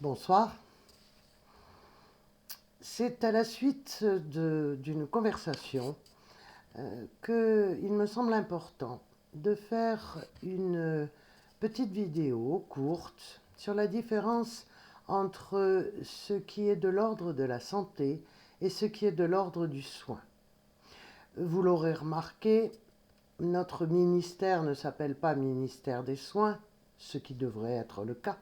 Bonsoir. C'est à la suite d'une conversation qu'il me semble important de faire une petite vidéo courte sur la différence entre ce qui est de l'ordre de la santé et ce qui est de l'ordre du soin. Vous l'aurez remarqué, notre ministère ne s'appelle pas ministère des soins, ce qui devrait être le cas,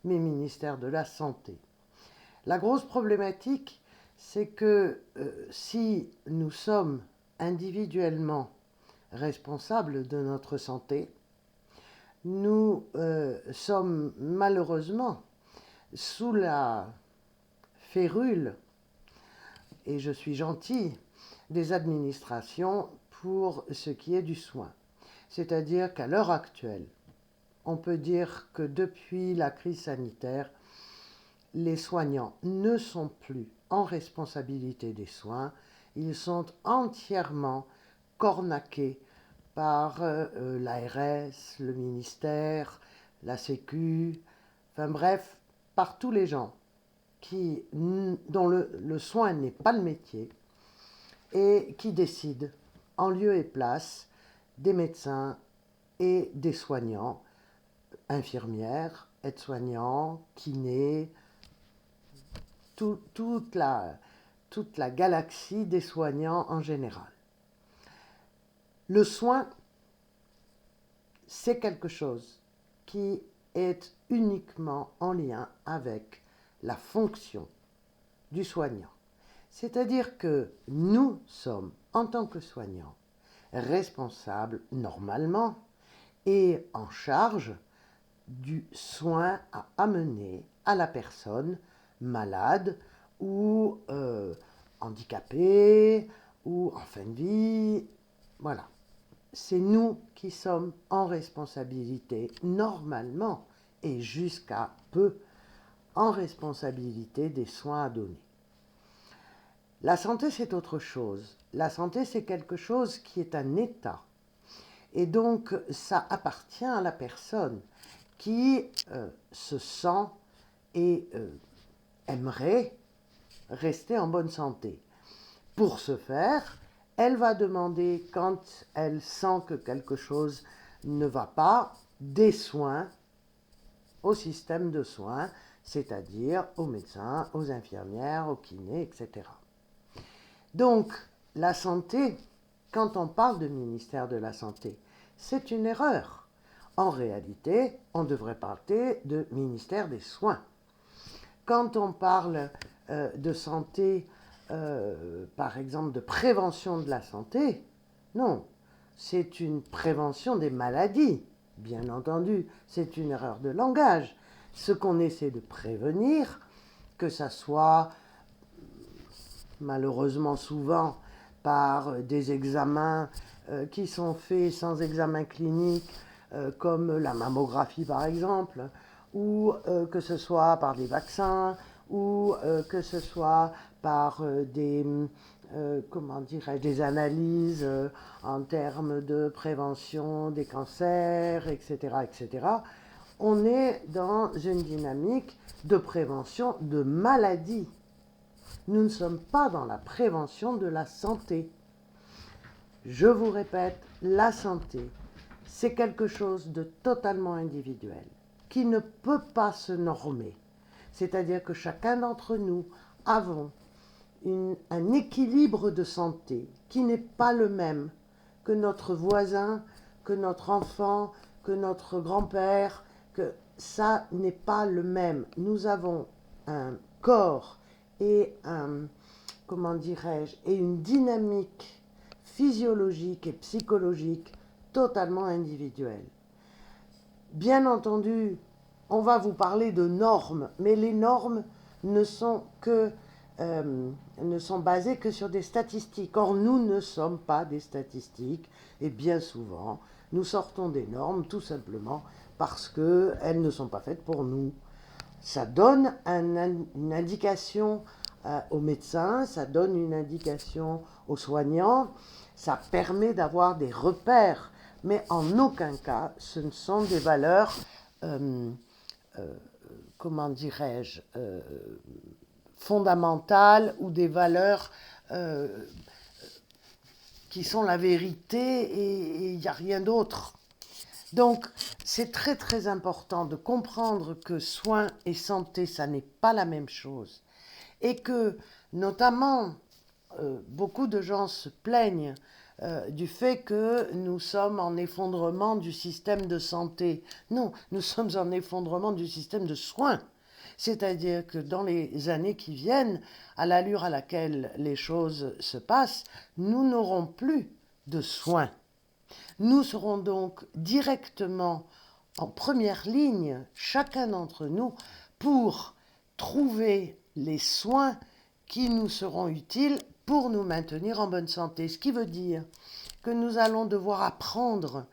mais ministère de la santé. La grosse problématique, c'est que si nous sommes individuellement responsables de notre santé, nous sommes malheureusement sous la férule, et je suis gentil, des administrations pour ce qui est du soin. C'est-à-dire qu'à l'heure actuelle, on peut dire que depuis la crise sanitaire, les soignants ne sont plus en responsabilité des soins, ils sont entièrement cornaqués par l'ARS, le ministère, la Sécu, enfin bref, par tous les gens dont le soin n'est pas le métier et qui décident en lieu et place des médecins et des soignants, infirmières, aides-soignants, kinés, toute la galaxie des soignants en général. Le soin, c'est quelque chose qui est uniquement en lien avec la fonction du soignant. C'est-à-dire que nous sommes, en tant que soignants, responsables normalement et en charge du soin à amener à la personne malade ou handicapée ou en fin de vie. Voilà. C'est nous qui sommes en responsabilité normalement et jusqu'à peu en responsabilité des soins à donner. La santé, c'est autre chose. La santé, c'est quelque chose qui est un état. Et donc, ça appartient à la personne qui se sent et aimerait rester en bonne santé. Pour ce faire, elle va demander, quand elle sent que quelque chose ne va pas, des soins au système de soins, c'est-à-dire aux médecins, aux infirmières, aux kinés, etc. Donc, la santé, quand on parle de ministère de la Santé, c'est une erreur. En réalité, on devrait parler de ministère des Soins. Quand on parle de santé, par exemple de prévention de la santé, non, c'est une prévention des maladies. Bien entendu, c'est une erreur de langage. Ce qu'on essaie de prévenir, que ça soit malheureusement souvent par des examens qui sont faits sans examen clinique, comme la mammographie par exemple, ou que ce soit par des vaccins, ou que ce soit par des analyses en termes de prévention des cancers, etc., etc. On est dans une dynamique de prévention de maladies. Nous ne sommes pas dans la prévention de la santé. Je vous répète, la santé, c'est quelque chose de totalement individuel, qui ne peut pas se normer. C'est-à-dire que chacun d'entre nous avons un équilibre de santé qui n'est pas le même que notre voisin, que notre enfant, que notre grand-père, que ça n'est pas le même. Nous avons un corps et et une dynamique physiologique et psychologique totalement individuelle. Bien entendu, on va vous parler de normes, mais les normes ne sont basées que sur des statistiques. Or, nous ne sommes pas des statistiques, et bien souvent, nous sortons des normes tout simplement parce qu'elles ne sont pas faites pour nous. Ça donne une indication aux médecins, ça donne une indication aux soignants, ça permet d'avoir des repères, mais en aucun cas ce ne sont des valeurs comment dirais-je, fondamentales ou des valeurs qui sont la vérité et il n'y a rien d'autre. Donc, c'est très très important de comprendre que soins et santé, ça n'est pas la même chose. Et que, notamment, beaucoup de gens se plaignent du fait que nous sommes en effondrement du système de santé. Non, nous sommes en effondrement du système de soins. C'est-à-dire que dans les années qui viennent, à l'allure à laquelle les choses se passent, nous n'aurons plus de soins. Nous serons donc directement en première ligne, chacun d'entre nous, pour trouver les soins qui nous seront utiles pour nous maintenir en bonne santé. Ce qui veut dire que nous allons devoir apprendre,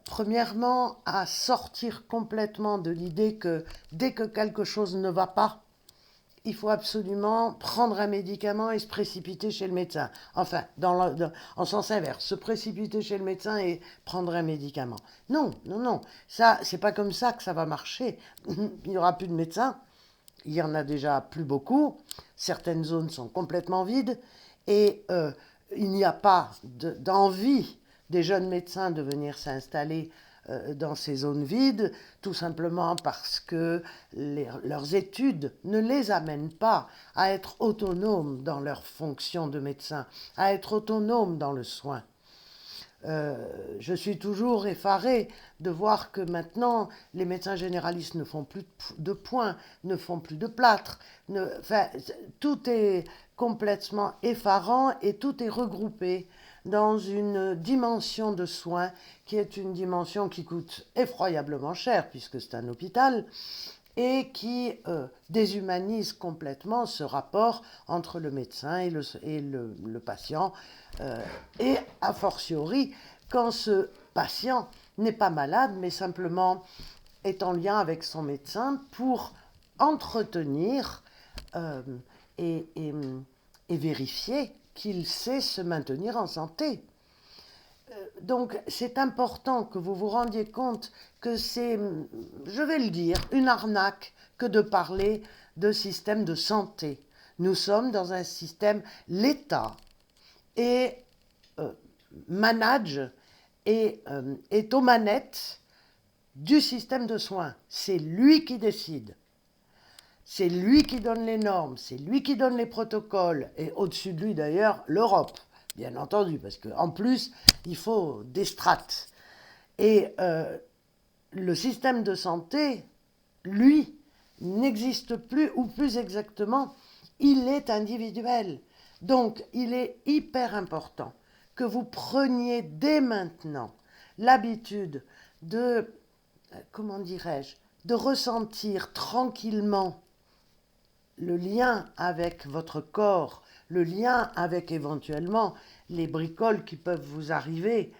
premièrement, à sortir complètement de l'idée que dès que quelque chose ne va pas, il faut absolument prendre un médicament et se précipiter chez le médecin. Enfin, en sens inverse, se précipiter chez le médecin et prendre un médicament. Non, non, non, ça, c'est pas comme ça que ça va marcher. Il n'y aura plus de médecins, il y en a déjà plus beaucoup, certaines zones sont complètement vides, et il n'y a pas d'envie des jeunes médecins de venir s'installer dans ces zones vides, tout simplement parce que leurs études ne les amènent pas à être autonomes dans leur fonction de médecin, à être autonomes dans le soin. Je suis toujours effarée de voir que maintenant, les médecins généralistes ne font plus de points, ne font plus de plâtre. Enfin, tout est complètement effarant et tout est regroupé dans une dimension de soins qui est une dimension qui coûte effroyablement cher puisque c'est un hôpital et qui déshumanise complètement ce rapport entre le médecin et le patient, et a fortiori quand ce patient n'est pas malade, mais simplement est en lien avec son médecin pour entretenir et, et, et vérifier qu'il sait se maintenir en santé. Donc c'est important que vous vous rendiez compte que c'est, je vais le dire, une arnaque que de parler de système de santé. Nous sommes dans un système, l'État manage et est aux manettes du système de soins. C'est lui qui décide. C'est lui qui donne les normes, c'est lui qui donne les protocoles, et au-dessus de lui d'ailleurs, l'Europe, bien entendu, parce qu'en plus, il faut des strates. Et le système de santé, lui, n'existe plus, ou plus exactement, il est individuel. Donc, il est hyper important que vous preniez dès maintenant l'habitude de, comment dirais-je, de ressentir tranquillement le lien avec votre corps, le lien avec éventuellement les bricoles qui peuvent vous arriver.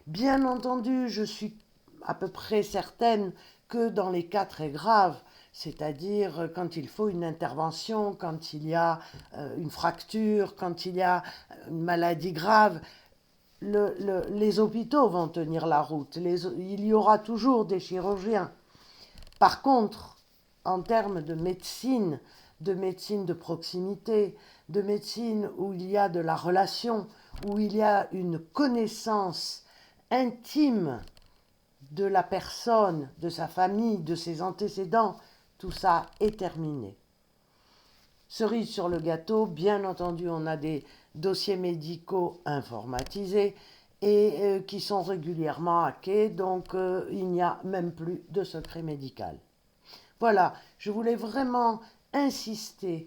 Bien entendu, je suis à peu près certaine que dans les cas très graves, c'est-à-dire quand il faut une intervention, quand il y a une fracture, quand il y a une maladie grave, les hôpitaux vont tenir la route. Il y aura toujours des chirurgiens. Par contre, en termes de médecine de proximité, de médecine où il y a de la relation, où il y a une connaissance intime de la personne, de sa famille, de ses antécédents, tout ça est terminé. Cerise sur le gâteau, bien entendu, on a des dossiers médicaux informatisés et qui sont régulièrement hackés, donc il n'y a même plus de secret médical. Voilà, je voulais vraiment insister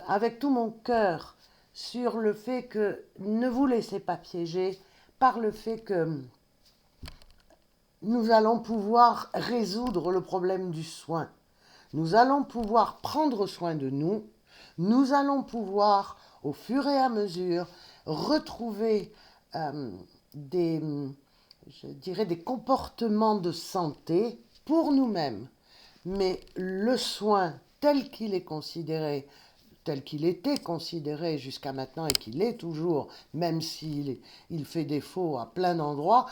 avec tout mon cœur sur le fait que ne vous laissez pas piéger par le fait que nous allons pouvoir résoudre le problème du soin. Nous allons pouvoir prendre soin de nous. Nous allons pouvoir, au fur et à mesure, retrouver des comportements de santé pour nous-mêmes. Mais le soin tel qu'il est considéré, tel qu'il était considéré jusqu'à maintenant et qu'il est toujours, même s'il fait défaut à plein d'endroits,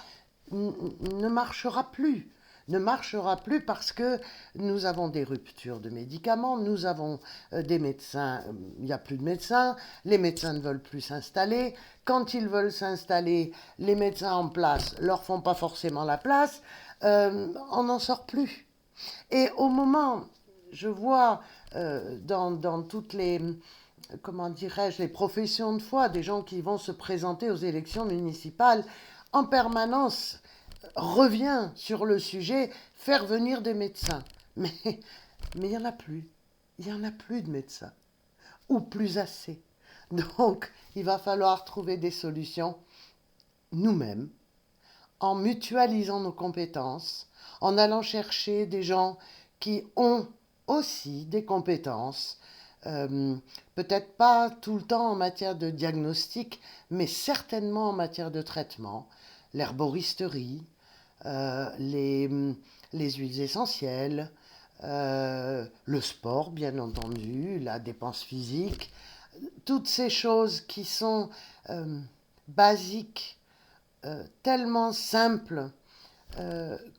ne marchera plus. ne marchera plus parce que nous avons des ruptures de médicaments, nous avons des médecins, il n'y a plus de médecins, les médecins ne veulent plus s'installer. Quand ils veulent s'installer, les médecins en place leur font pas forcément la place, on n'en sort plus. Et au moment, je vois dans toutes les, comment dirais-je, les professions de foi, des gens qui vont se présenter aux élections municipales, en permanence revient sur le sujet, faire venir des médecins. Mais il n'y en a plus. Il n'y en a plus de médecins. Ou plus assez. Donc, il va falloir trouver des solutions nous-mêmes, en mutualisant nos compétences, en allant chercher des gens qui ont aussi des compétences, peut-être pas tout le temps en matière de diagnostic, mais certainement en matière de traitement, l'herboristerie, les huiles essentielles, le sport, bien entendu, la dépense physique, toutes ces choses qui sont basiques, tellement simples,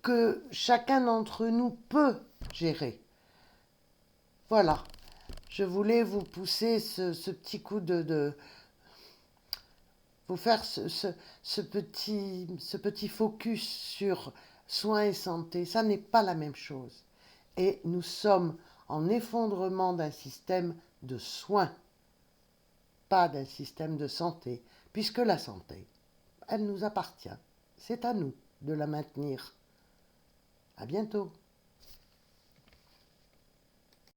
que chacun d'entre nous peut gérer. Voilà, je voulais vous pousser ce petit coup vous faire ce petit focus sur soins et santé. Ça n'est pas la même chose. Et nous sommes en effondrement d'un système de soins, pas d'un système de santé, puisque la santé, elle nous appartient. C'est à nous de la maintenir. À bientôt.